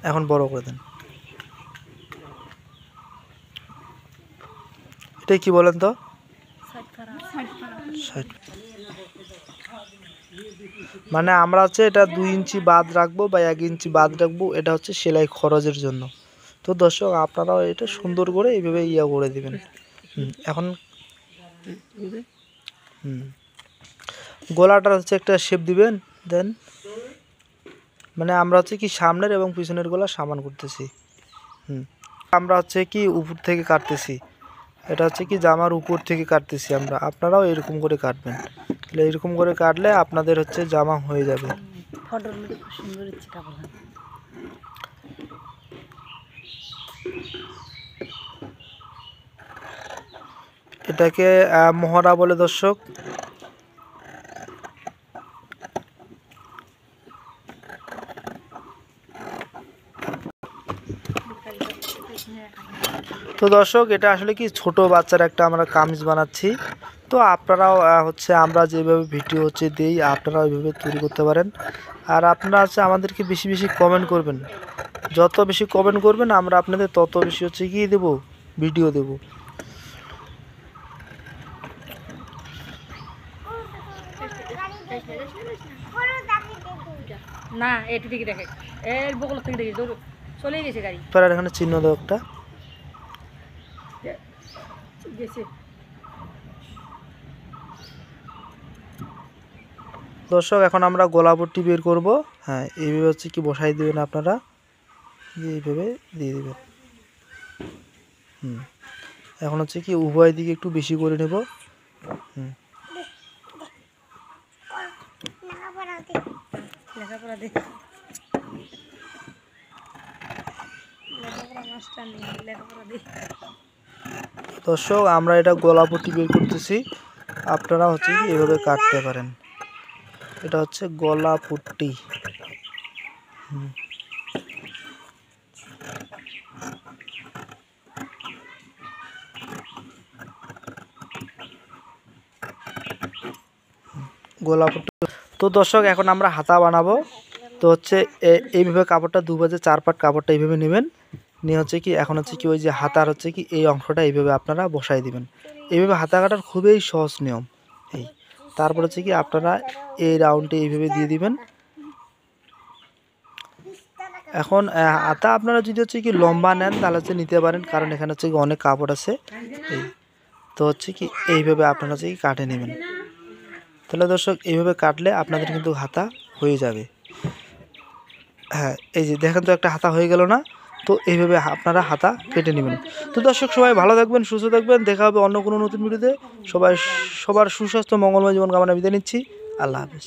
এখন বড় করে দেন। এটা কি বলেন তো? মানে আমরা হচ্ছে এটা 2 ইঞ্চি বাদ রাখবো বা 1 ইঞ্চি বাদ রাখবো, এটা হচ্ছে সেলাই খরচের জন্য। তো দর্শক আপনারাও এটা সুন্দর করে এইভাবে ইয়া করে দিবেন। এখন গলাটার হচ্ছে একটা শেপ দিবেন। দেন মানে আমরা হচ্ছে কি সামনের এবং পিছনের গলা সমান করতেছি। আমরা হচ্ছে কি উপর থেকে কাটতেছি, এটা হচ্ছে কি জামার উপর থেকে কাটতেছি আমরা। আপনারাও এরকম করে কাটবেন, তাহলে এরকম করে কাটলে আপনাদের হচ্ছে জামা হয়ে যাবে। এটাকে মহড়া বলে দর্শক। তো দর্শক এটা আসলে কি ছোট বাচ্চার একটা আমরা কামিজ বানাচ্ছি। তো আপনারাও হচ্ছে আমরা যেভাবে ভিডিও হচ্ছে দিই আপনারা ওইভাবে তৈরি করতে পারেন। আর আপনারা হচ্ছে আমাদেরকে বেশি বেশি কমেন্ট করবেন, যত বেশি কমেন্ট করবেন আমরা আপনাদের তত বেশি হচ্ছে কি দেবো, ভিডিও দেব। না এটি থেকে দেখে এর বগল থেকে দেখে চলে গেছে গাড়ি। তার এখানে চিহ্ন দাও একটা। দর্শক এখন আমরা গলাপট্টি বের করব। হ্যাঁ এইভাবে হচ্ছে কি বসাই দেবেন আপনারা, এইভাবে দিয়ে দেবেন। এখন হচ্ছে কি উভয় দিকে একটু বেশি করে নেব। দর্শক আমরা এটা গলাপট্টি বের করতেছি, আপনারা হচ্ছে কি এভাবে কাটতে পারেন। এটা হচ্ছে গলাপট্টি। গোলাপট্টি। তো দর্শক এখন আমরা হাতা বানাবো। তো হচ্ছে এইভাবে কাপড়টা 2 ভাঁজে 4 পাট কাপড়টা এইভাবে নেবেন, নিয়ে হচ্ছে কি এখন হচ্ছে কি ওই যে হাতার হচ্ছে কি এই অংশটা এইভাবে আপনারা বসাই দিবেন। এইভাবে হাতা কাটার খুবই সহজ নিয়ম। এই তারপর হচ্ছে কি আপনারা এই রাউন্ডে এইভাবে দিয়ে দিবেন। এখন হাতা আপনারা যদি হচ্ছে কি লম্বা নেন তাহলে হচ্ছে নিতে পারেন, কারণ এখানে হচ্ছে কি অনেক কাপড় আছে। এই তো হচ্ছে কি এইভাবে আপনারা হচ্ছে কি কাটে নেবেন। তাহলে দর্শক এইভাবে কাটলে আপনাদের কিন্তু হাতা হয়ে যাবে। হ্যাঁ এই যে দেখেন তো একটা হাতা হয়ে গেল না? তো এইভাবে আপনারা হাতা কেটে নেবেন। তো দর্শক সবাই ভালো থাকবেন, সুস্থ থাকবেন, দেখা হবে অন্য কোনো নতুন ভিডিওতে। সবার সুস্বাস্থ্য মঙ্গলময় জীবন কামনা বিদায় নিচ্ছি। আল্লাহ হাফেজ।